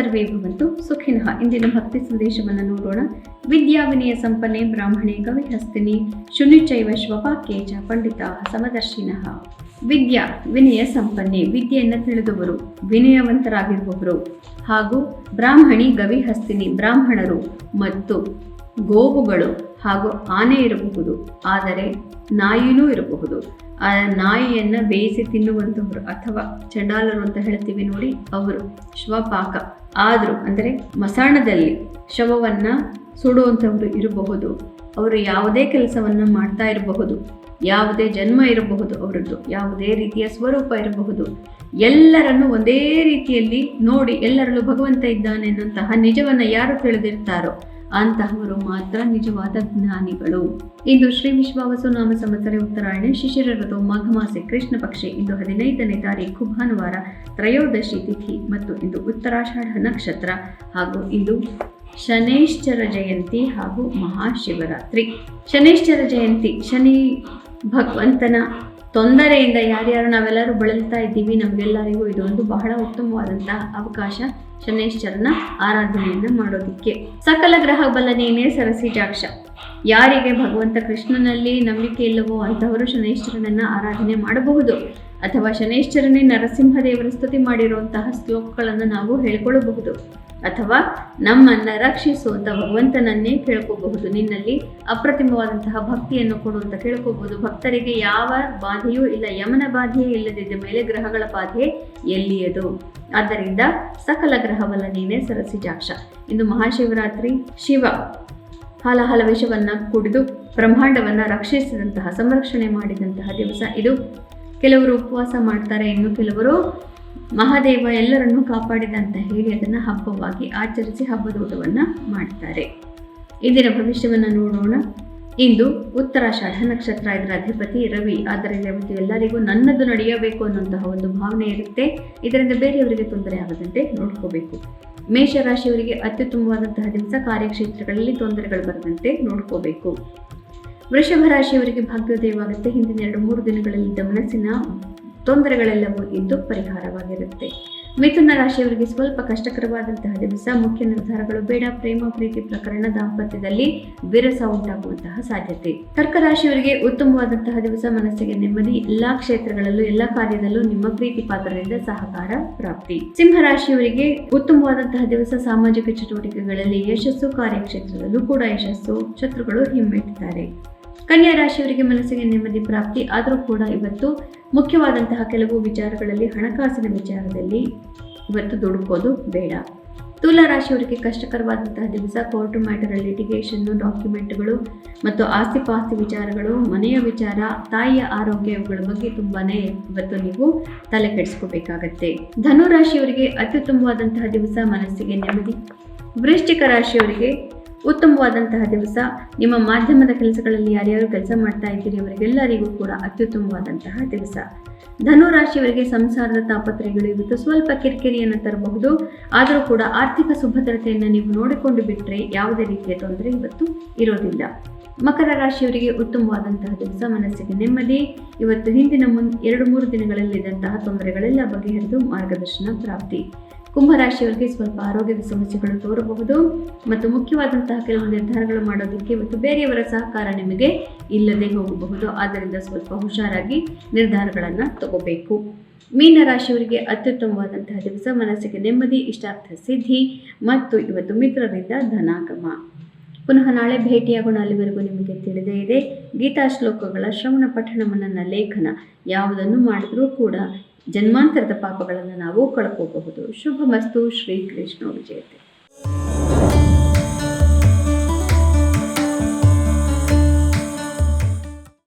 ಸರ್ವೇ ಭವಂತು ಸುಖಿನಃ. ಇಂದಿನ ಭಕ್ತಿ ಸಂದೇಶವನ್ನು ನೋಡೋಣ. ವಿದ್ಯಾ ವಿನಯ ಸಂಪನ್ನೆ ಬ್ರಾಹ್ಮಣೆ ಕವಿಹಸ್ತಿನಿ ಶುನಿಚೈವ ಶ್ವಪಾಕ್ಯೇ ಚ ಪಂಡಿತಾ ಸಮದರ್ಶಿನಃ. ವಿದ್ಯಾ ವಿನಯ ಸಂಪನ್ನೆ, ವಿದ್ಯೆಯನ್ನು ತಿಳಿದವರು, ವಿನಯವಂತರಾಗಿರುವವರು, ಹಾಗೂ ಬ್ರಾಹ್ಮಣಿ ಗವಿಹಸ್ತಿನಿ, ಬ್ರಾಹ್ಮಣರು ಮತ್ತು ಗೋವುಗಳು ಹಾಗೂ ಆನೆ ಇರಬಹುದು, ಆದರೆ ನಾಯಿನೂ ಇರಬಹುದು. ಆ ನಾಯಿಯನ್ನು ಬೇಯಿಸಿ ತಿನ್ನುವಂಥವರು ಅಥವಾ ಚಂಡಾಲರು ಅಂತ ಹೇಳ್ತೀವಿ ನೋಡಿ, ಅವರು ಶ್ವಪಾಕ ಆದರೂ ಅಂದರೆ ಮಸಾಣದಲ್ಲಿ ಶವವನ್ನು ಸುಡುವಂಥವರು ಇರಬಹುದು. ಅವರು ಯಾವುದೇ ಕೆಲಸವನ್ನು ಮಾಡ್ತಾ ಇರಬಹುದು, ಯಾವುದೇ ಜನ್ಮ ಇರಬಹುದು, ಅವರದ್ದು ಯಾವುದೇ ರೀತಿಯ ಸ್ವರೂಪ ಇರಬಹುದು. ಎಲ್ಲರನ್ನು ಒಂದೇ ರೀತಿಯಲ್ಲಿ ನೋಡಿ ಎಲ್ಲರಲ್ಲೂ ಭಗವಂತ ಇದ್ದಾನೆ ಎನ್ನುವಂತಹ ನಿಜವನ್ನು ಯಾರು ತಿಳಿದಿರ್ತಾರೋ ಅಂತಹವರು ಮಾತ್ರ ನಿಜವಾದ ಜ್ಞಾನಿಗಳು. ಇಂದು ಶ್ರೀ ವಿಶ್ವಾವಸು ನಾಮ ಸಂವತ್ಸರ ಉತ್ತರಾಯಣ ಶಿಶಿರ ಋತು ಮಾಘ ಮಾಸೆ ಕೃಷ್ಣ ಪಕ್ಷೆ. ಇಂದು 15ನೇ ತಾರೀಕು ಭಾನುವಾರ, ತ್ರಯೋದಶಿ ತಿಥಿ ಮತ್ತು ಇಂದು ಉತ್ತರಾಷಾಢ ನಕ್ಷತ್ರ ಹಾಗೂ ಇಂದು ಶನೈಶ್ಚರ ಜಯಂತಿ ಹಾಗೂ ಮಹಾಶಿವರಾತ್ರಿ. ಶನೈಶ್ಚರ ಜಯಂತಿ, ಶನಿ ಭಗವಂತನ ತೊಂದರೆಯಿಂದ ಯಾರ್ಯಾರು ನಾವೆಲ್ಲರೂ ಬಳಲ್ತಾ ಇದ್ದೀವಿ, ನಮಗೆಲ್ಲರಿಗೂ ಇದೊಂದು ಬಹಳ ಉತ್ತಮವಾದಂತಹ ಅವಕಾಶ ಶನೈಶ್ಚರನ ಆರಾಧನೆಯನ್ನು ಮಾಡೋದಕ್ಕೆ. ಸಕಲ ಗ್ರಹ ಬಲನೇನೇ ಸರಸಿಜಾಕ್ಷ. ಯಾರಿಗೆ ಭಗವಂತ ಕೃಷ್ಣನಲ್ಲಿ ನಂಬಿಕೆ ಇಲ್ಲವೋ ಅಂತವರು ಶನೈಶ್ಚರನನ್ನು ಆರಾಧನೆ ಮಾಡಬಹುದು. ಅಥವಾ ಶನೈಶ್ಚರನೇ ನರಸಿಂಹದೇವರ ಸ್ತುತಿ ಮಾಡಿರುವಂತಹ ಶ್ಲೋಕಗಳನ್ನು ನಾವು ಹೇಳ್ಕೊಳ್ಳಬಹುದು. ಅಥವಾ ನಮ್ಮನ್ನು ರಕ್ಷಿಸುವಂಥ ಭಗವಂತನನ್ನೇ ಕೇಳ್ಕೋಬಹುದು. ನಿನ್ನಲ್ಲಿ ಅಪ್ರತಿಮವಾದಂತಹ ಭಕ್ತಿಯನ್ನು ಕೊಡು ಅಂತ ಕೇಳ್ಕೋಬಹುದು. ಭಕ್ತರಿಗೆ ಯಾವ ಬಾಧೆಯೂ ಇಲ್ಲ, ಯಮನ ಬಾಧೆಯೇ ಇಲ್ಲದಿದ್ದ ಮೇಲೆ ಗ್ರಹಗಳ ಬಾಧೆ ಎಲ್ಲಿಯದು. ಆದ್ದರಿಂದ ಸಕಲ ಗ್ರಹವಲ್ಲ ನೀನೇ ಸರಸಿಜಾಕ್ಷ. ಇಂದು ಮಹಾಶಿವರಾತ್ರಿ. ಶಿವ ಹಾಲಹಲ ವಿಷವನ್ನು ಕುಡಿದು ಬ್ರಹ್ಮಾಂಡವನ್ನು ರಕ್ಷಿಸಿದಂತಹ, ಸಂರಕ್ಷಣೆ ಮಾಡಿದಂತಹ ದಿವಸ ಇದು. ಕೆಲವರು ಉಪವಾಸ ಮಾಡ್ತಾರೆ, ಇನ್ನು ಕೆಲವರು ಮಹಾದೇವ ಎಲ್ಲರನ್ನೂ ಕಾಪಾಡಿದ ಅಂತ ಹೇಳಿ ಅದನ್ನು ಹಬ್ಬವಾಗಿ ಆಚರಿಸಿ ಹಬ್ಬದ ಊಟವನ್ನು ಮಾಡ್ತಾರೆ. ಇಂದಿನ ಭವಿಷ್ಯವನ್ನು ನೋಡೋಣ. ಇಂದು ಉತ್ತರಾಷಾಢ ನಕ್ಷತ್ರ, ಇದರ ಅಧಿಪತಿ ರವಿ. ಆದ್ದರಿಂದ ಇವತ್ತು ಎಲ್ಲರಿಗೂ ನನ್ನದು ನಡೆಯಬೇಕು ಅನ್ನುವಂತಹ ಒಂದು ಭಾವನೆ ಇರುತ್ತೆ. ಇದರಿಂದ ಬೇರೆಯವರಿಗೆ ತೊಂದರೆ ಆಗದಂತೆ ನೋಡ್ಕೋಬೇಕು. ಮೇಷರಾಶಿಯವರಿಗೆ ಅತ್ಯುತ್ತಮವಾದಂತಹ ದಿವಸ, ಕಾರ್ಯಕ್ಷೇತ್ರಗಳಲ್ಲಿ ತೊಂದರೆಗಳು ಬರದಂತೆ ನೋಡ್ಕೋಬೇಕು. ವೃಷಭ ರಾಶಿಯವರಿಗೆ ಭಾಗ್ಯೋದಯವಾಗುತ್ತೆ. ಹಿಂದಿನ 2-3 ದಿನಗಳಲ್ಲಿದ್ದ ಮನಸ್ಸಿನ ತೊಂದರೆಗಳೆಲ್ಲವೂ ಇದ್ದು ಪರಿಹಾರವಾಗಿರುತ್ತೆ. ಮಿಥುನ ರಾಶಿಯವರಿಗೆ ಸ್ವಲ್ಪ ಕಷ್ಟಕರವಾದಂತಹ ದಿವಸ, ಮುಖ್ಯ ನಿರ್ಧಾರಗಳು ಬೇಡ. ಪ್ರೇಮ ಪ್ರೀತಿ ಪ್ರಕರಣ, ದಾಂಪತ್ಯದಲ್ಲಿ ವಿರಸ ಉಂಟಾಗುವಂತಹ ಸಾಧ್ಯತೆ. ಕರ್ಕ ರಾಶಿಯವರಿಗೆ ಉತ್ತಮವಾದಂತಹ ದಿವಸ, ಮನಸ್ಸಿಗೆ ನೆಮ್ಮದಿ. ಎಲ್ಲಾ ಕ್ಷೇತ್ರಗಳಲ್ಲೂ ಎಲ್ಲ ಕಾರ್ಯದಲ್ಲೂ ನಿಮ್ಮ ಪ್ರೀತಿ ಪಾತ್ರರಿಂದ ಸಹಕಾರ ಪ್ರಾಪ್ತಿ. ಸಿಂಹ ರಾಶಿಯವರಿಗೆ ಉತ್ತಮವಾದಂತಹ ದಿವಸ, ಸಾಮಾಜಿಕ ಚಟುವಟಿಕೆಗಳಲ್ಲಿ ಯಶಸ್ಸು, ಕಾರ್ಯಕ್ಷೇತ್ರದಲ್ಲೂ ಕೂಡ ಯಶಸ್ಸು. ಶತ್ರುಗಳು ಹಿಮ್ಮೆಟ್ಟುತ್ತಾರೆ. ಕನ್ಯಾ ರಾಶಿಯವರಿಗೆ ಮನಸ್ಸಿಗೆ ನೆಮ್ಮದಿ ಪ್ರಾಪ್ತಿ. ಆದರೂ ಕೂಡ ಇವತ್ತು ಮುಖ್ಯವಾದಂತಹ ಕೆಲವು ವಿಚಾರಗಳಲ್ಲಿ, ಹಣಕಾಸಿನ ವಿಚಾರದಲ್ಲಿ ಇವತ್ತು ದುಡುಕೋದು ಬೇಡ. ತುಲಾ ರಾಶಿಯವರಿಗೆ ಕಷ್ಟಕರವಾದಂತಹ ದಿವಸ, ಕೋರ್ಟ್ ಮ್ಯಾಟರ್, ಲಿಟಿಗೇಷನ್ನು, ಡಾಕ್ಯುಮೆಂಟ್ಗಳು ಮತ್ತು ಆಸ್ತಿಪಾಸ್ತಿ ವಿಚಾರಗಳು, ಮನೆಯ ವಿಚಾರ, ತಾಯಿಯ ಆರೋಗ್ಯ, ಇವುಗಳ ಬಗ್ಗೆ ತುಂಬಾನೇ ಇವತ್ತು ನೀವು ತಲೆ ಕೆಡಿಸ್ಕೋಬೇಕಾಗತ್ತೆ. ಧನು ರಾಶಿಯವರಿಗೆ ಅತ್ಯುತ್ತಮವಾದಂತಹ ದಿವಸ, ಮನಸ್ಸಿಗೆ ನೆಮ್ಮದಿ. ವೃಶ್ಚಿಕ ರಾಶಿಯವರಿಗೆ ಉತ್ತಮವಾದಂತಹ ದಿವಸ, ನಿಮ್ಮ ಮಾಧ್ಯಮದ ಕೆಲಸಗಳಲ್ಲಿ ಯಾರ್ಯಾರು ಕೆಲಸ ಮಾಡ್ತಾ ಇದ್ದೀರಿ ಅವರಿಗೆಲ್ಲರಿಗೂ ಕೂಡ ಅತ್ಯುತ್ತಮವಾದಂತಹ ದಿವಸ. ಧನು ರಾಶಿಯವರಿಗೆ ಸಂಸಾರದ ತಾಪತ್ರಯಗಳು ಇವತ್ತು ಸ್ವಲ್ಪ ಕಿರಿಕಿರಿಯನ್ನು ತರಬಹುದು. ಆದರೂ ಕೂಡ ಆರ್ಥಿಕ ಸುಭದ್ರತೆಯನ್ನು ನೀವು ನೋಡಿಕೊಂಡು ಬಿಟ್ಟರೆ ಯಾವುದೇ ರೀತಿಯ ತೊಂದರೆ ಇವತ್ತು ಇರೋದಿಲ್ಲ. ಮಕರ ರಾಶಿಯವರಿಗೆ ಉತ್ತಮವಾದಂತಹ ದಿವಸ, ಮನಸ್ಸಿಗೆ ನೆಮ್ಮದಿ. ಇವತ್ತು ಹಿಂದಿನ 2-3 ದಿನಗಳಲ್ಲಿದ್ದಂತಹ ತೊಂದರೆಗಳೆಲ್ಲ ಬಗೆಹರಿದು ಮಾರ್ಗದರ್ಶನ ಪ್ರಾಪ್ತಿ. ಕುಂಭರಾಶಿಯವರಿಗೆ ಸ್ವಲ್ಪ ಆರೋಗ್ಯದ ಸಮಸ್ಯೆಗಳು ತೋರಬಹುದು ಮತ್ತು ಮುಖ್ಯವಾದಂತಹ ಕೆಲವು ನಿರ್ಧಾರಗಳು ಮಾಡೋದಕ್ಕೆ ಇವತ್ತು ಬೇರೆಯವರ ಸಹಕಾರ ನಿಮಗೆ ಇಲ್ಲದೆ ಹೋಗಬಹುದು. ಆದ್ದರಿಂದ ಸ್ವಲ್ಪ ಹುಷಾರಾಗಿ ನಿರ್ಧಾರಗಳನ್ನು ತಗೋಬೇಕು. ಮೀನ ರಾಶಿಯವರಿಗೆ ಅತ್ಯುತ್ತಮವಾದಂತಹ ದಿವಸ, ಮನಸ್ಸಿಗೆ ನೆಮ್ಮದಿ, ಇಷ್ಟಾರ್ಥ ಸಿದ್ಧಿ ಮತ್ತು ಇವತ್ತು ಮಿತ್ರರಿಂದ ಧನಾಗಮ. ಪುನಃ ನಾಳೆ ಭೇಟಿಯಾಗೋಣ. ಅಲ್ಲಿವರೆಗೂ ನಿಮಗೆ ತಿಳಿದೇ ಇದೆ, ಗೀತಾ ಶ್ಲೋಕಗಳ ಶ್ರವಣ ಪಠಣ, ಮನನ ಲೇಖನ ಯಾವುದನ್ನು ಮಾಡಿದ್ರೂ ಕೂಡ ಜನ್ಮಾಂತರದ ಪಾಪಗಳನ್ನು ನಾವು ಕಳ್ಕೋಬಹುದು. ಶುಭಮಸ್ತು. ಶ್ರೀಕೃಷ್ಣ ವಿಜಯತೆ.